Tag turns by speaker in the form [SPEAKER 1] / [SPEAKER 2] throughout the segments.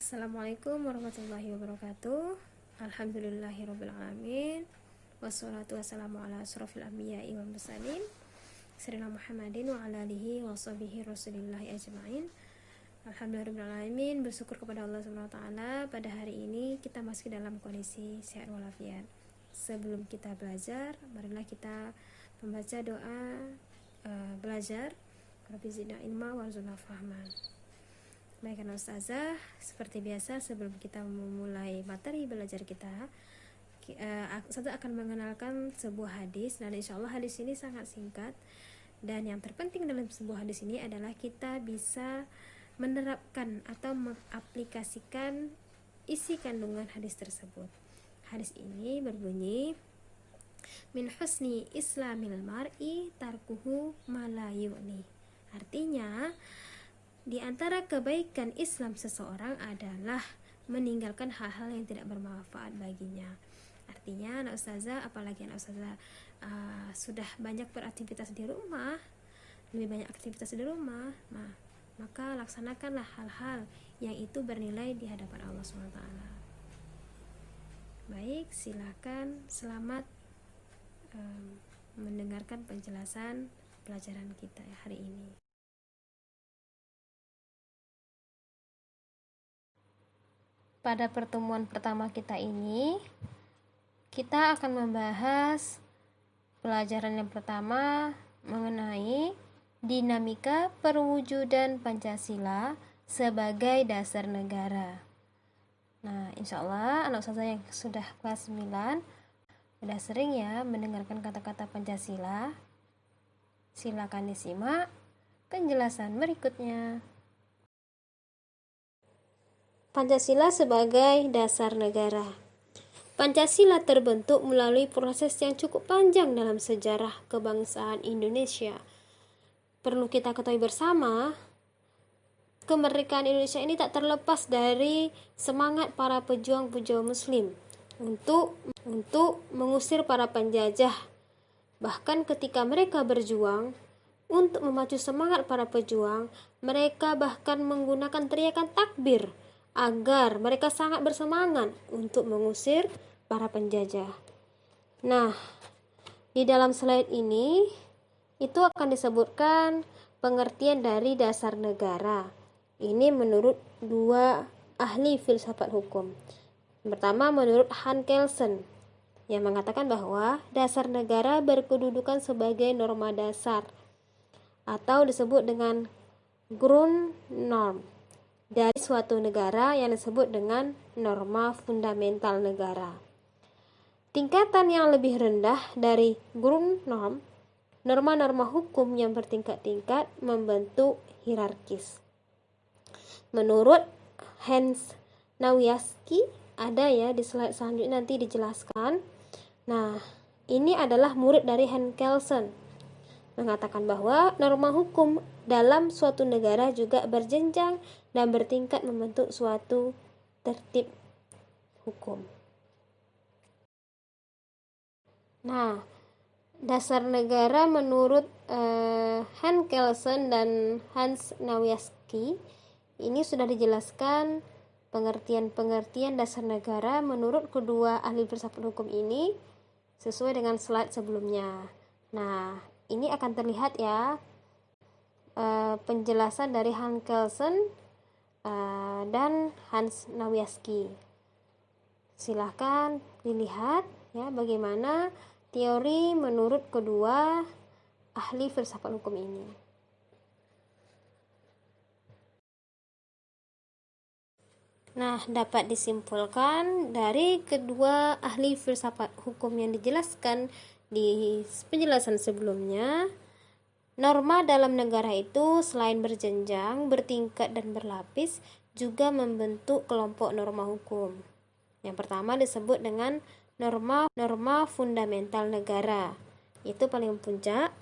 [SPEAKER 1] Assalamualaikum warahmatullahi wabarakatuh. Alhamdulillahirrabbilalamin. Wassalatu wassalamu ala asrofil anbiya'i wal mursalin Sayyidina Muhammadin wa ala alihi wa sahbihi rasulillahi ajma'in. Alhamdulillahirrabbilalamin. Bersyukur kepada Allah SWT. Pada hari ini kita masih dalam kondisi sehat walafiat. Sebelum kita belajar, marilah kita membaca doa belajar. Rabbi zidna ilma warzuqna fahman. Baik, Ustazah, seperti biasa sebelum kita memulai materi belajar kita, Ustazah akan mengenalkan sebuah hadis, dan insya Allah hadis ini sangat singkat, dan yang terpenting dalam sebuah hadis ini adalah kita bisa menerapkan atau mengaplikasikan isi kandungan hadis tersebut. Hadis ini berbunyi, min husni islamil mar'i tarkuhu ma la yu'ni. Artinya, di antara kebaikan Islam seseorang adalah meninggalkan hal-hal yang tidak bermanfaat baginya. Artinya anak ustazah, apalagi anak ustazah sudah banyak beraktivitas di rumah, lebih banyak aktivitas di rumah, maka laksanakanlah hal-hal yang itu bernilai di hadapan Allah SWT. Baik, silakan, selamat mendengarkan penjelasan pelajaran kita hari ini. Pada pertemuan pertama kita ini, kita akan membahas pelajaran yang pertama mengenai dinamika perwujudan Pancasila sebagai dasar negara. Nah, insya Allah anak ustazah yang sudah kelas 9 sudah sering ya mendengarkan kata-kata Pancasila. Silakan disimak penjelasan berikutnya. Pancasila sebagai dasar negara. Pancasila terbentuk melalui proses yang cukup panjang dalam sejarah kebangsaan Indonesia. Perlu kita ketahui bersama, kemerdekaan Indonesia ini tak terlepas dari semangat para pejuang-pejuang muslim untuk mengusir para penjajah. Bahkan ketika mereka berjuang untuk memacu semangat para pejuang, mereka bahkan menggunakan teriakan takbir agar mereka sangat bersemangat untuk mengusir para penjajah. Nah, di dalam slide ini itu akan disebutkan pengertian dari dasar negara. Ini menurut dua ahli filsafat hukum. Pertama, menurut Hans Kelsen yang mengatakan bahwa dasar negara berkedudukan sebagai norma dasar atau disebut dengan Grundnorm dari suatu negara yang disebut dengan norma fundamental negara. Tingkatan yang lebih rendah dari Grundnorm, norma-norma hukum yang bertingkat-tingkat membentuk hierarkis. Menurut Hans Nawiaski, ada ya di slide selanjutnya nanti dijelaskan. Nah, ini adalah murid dari Hans Kelsen, mengatakan bahwa norma hukum dalam suatu negara juga berjenjang dan bertingkat membentuk suatu tertib hukum. Nah, dasar negara menurut Hans Kelsen dan Hans Nawiaski ini sudah dijelaskan pengertian-pengertian dasar negara menurut kedua ahli filsafat hukum ini sesuai dengan slide sebelumnya. Nah, ini akan terlihat ya penjelasan dari Hans Kelsen dan Hans Nawiaski. Silahkan dilihat ya bagaimana teori menurut kedua ahli filsafat hukum ini. Nah, dapat disimpulkan dari kedua ahli filsafat hukum yang dijelaskan di penjelasan sebelumnya, norma dalam negara itu selain berjenjang, bertingkat dan berlapis, juga membentuk kelompok norma hukum. Yang pertama disebut dengan norma fundamental negara, itu paling puncak.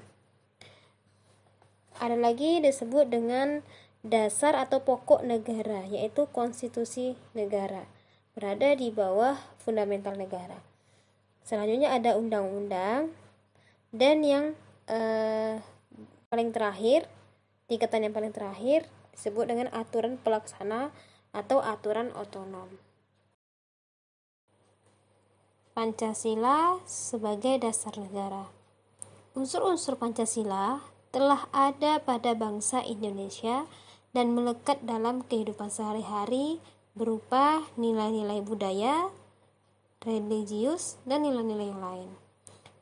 [SPEAKER 1] Ada lagi disebut dengan dasar atau pokok negara, yaitu konstitusi negara, berada di bawah fundamental negara. Selanjutnya ada undang-undang, dan yang paling terakhir, tingkatan yang paling terakhir disebut dengan aturan pelaksana atau aturan otonom. Pancasila sebagai dasar negara. Unsur-unsur Pancasila telah ada pada bangsa Indonesia dan melekat dalam kehidupan sehari-hari berupa nilai-nilai budaya, religius, dan nilai-nilai yang lain.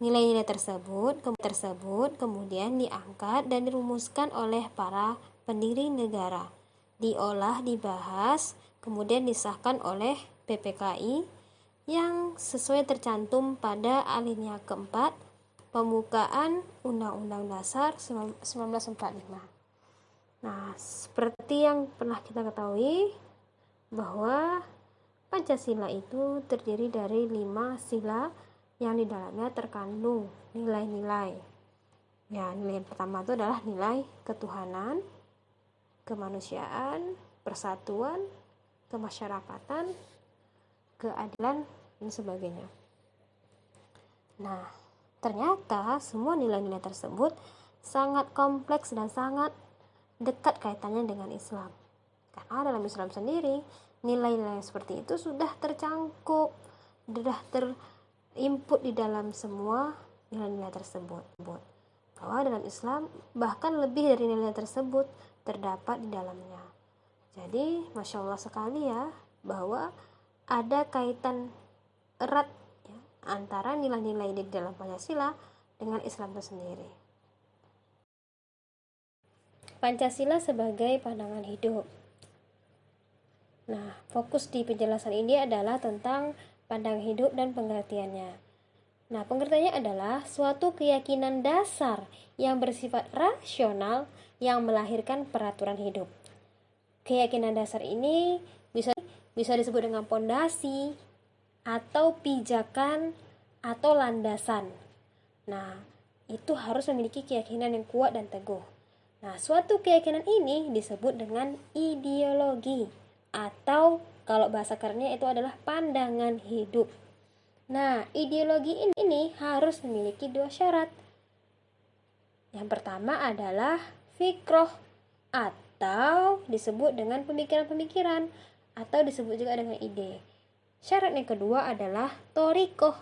[SPEAKER 1] Nilai-nilai tersebut kemudian diangkat dan dirumuskan oleh para pendiri negara, diolah, dibahas, kemudian disahkan oleh PPKI yang sesuai tercantum pada alinea keempat pembukaan Undang-Undang Dasar 1945. Nah, seperti yang pernah kita ketahui bahwa Pancasila itu terdiri dari 5 sila yang di dalamnya terkandung nilai-nilai. Ya, nilai pertama itu adalah nilai ketuhanan, kemanusiaan, persatuan, kemasyarakatan, keadilan, dan sebagainya. Nah, ternyata semua nilai-nilai tersebut sangat kompleks dan sangat dekat kaitannya dengan Islam. Karena dalam Islam sendiri, nilai-nilai seperti itu sudah tercangkup, sudah terinput di dalam semua nilai-nilai tersebut. Bahwa dalam Islam bahkan lebih dari nilai tersebut terdapat di dalamnya. Jadi, Masya Allah sekali ya, bahwa ada kaitan erat ya, antara nilai-nilai di dalam Pancasila dengan Islam itu sendiri. Pancasila sebagai pandangan hidup. Nah, fokus di penjelasan ini adalah tentang pandangan hidup dan pengertiannya. Nah, pengertiannya adalah suatu keyakinan dasar yang bersifat rasional yang melahirkan peraturan hidup. Keyakinan dasar ini bisa disebut dengan pondasi atau pijakan atau landasan. Nah, itu harus memiliki keyakinan yang kuat dan teguh. Nah, suatu keyakinan ini disebut dengan ideologi atau kalau bahasa kerennya itu adalah pandangan hidup. Nah, ideologi ini harus memiliki 2 syarat. Yang pertama adalah fikroh atau disebut dengan pemikiran-pemikiran atau disebut juga dengan ide. Syarat yang kedua adalah torikoh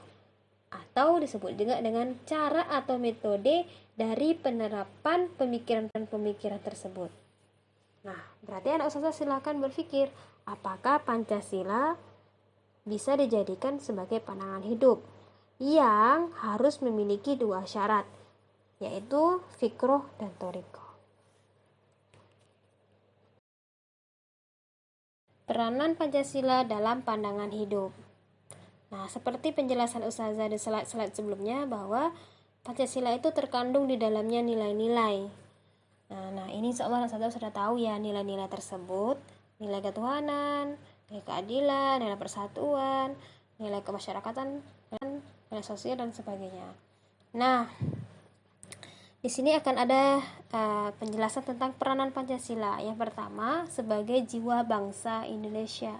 [SPEAKER 1] atau disebut juga dengan cara atau metode dari penerapan pemikiran tersebut. Nah, berarti anak ustazah silakan berpikir, apakah Pancasila bisa dijadikan sebagai pandangan hidup yang harus memiliki 2 syarat, yaitu fikroh dan torikoh. Peranan Pancasila dalam pandangan hidup. Nah, seperti penjelasan ustazah di slide sebelumnya bahwa Pancasila itu terkandung di dalamnya nilai-nilai. Nah ini insyaallah ustazah sudah tahu ya nilai-nilai tersebut, nilai ketuhanan, nilai keadilan, nilai persatuan, nilai kemasyarakatan, nilai sosial dan sebagainya. Nah, di sini akan ada penjelasan tentang peranan Pancasila. Yang pertama, sebagai jiwa bangsa Indonesia.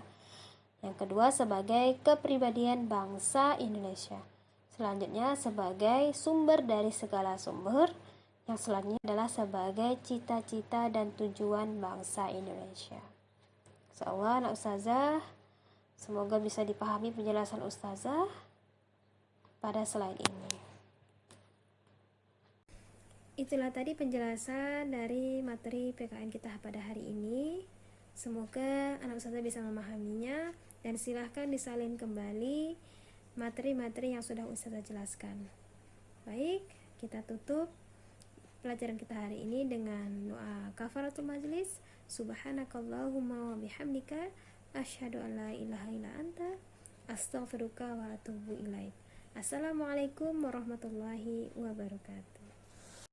[SPEAKER 1] Yang kedua, sebagai kepribadian bangsa Indonesia. Selanjutnya, sebagai sumber dari segala sumber. Yang selanjutnya adalah sebagai cita-cita dan tujuan bangsa Indonesia. Insyaallah, anak ustazah, semoga bisa dipahami penjelasan ustazah pada slide ini. Itulah tadi penjelasan dari materi PKN kita pada hari ini. Semoga anak ustazah bisa memahaminya dan silahkan disalin kembali materi-materi yang sudah ustazah jelaskan. Baik, kita tutup pelajaran kita hari ini dengan doa kafaratul majlis. Subhanakallahumma wa bihamdika asyhadu an la ilaha illa anta astaghfiruka wa atubu ilaik. Assalamualaikum warahmatullahi wabarakatuh.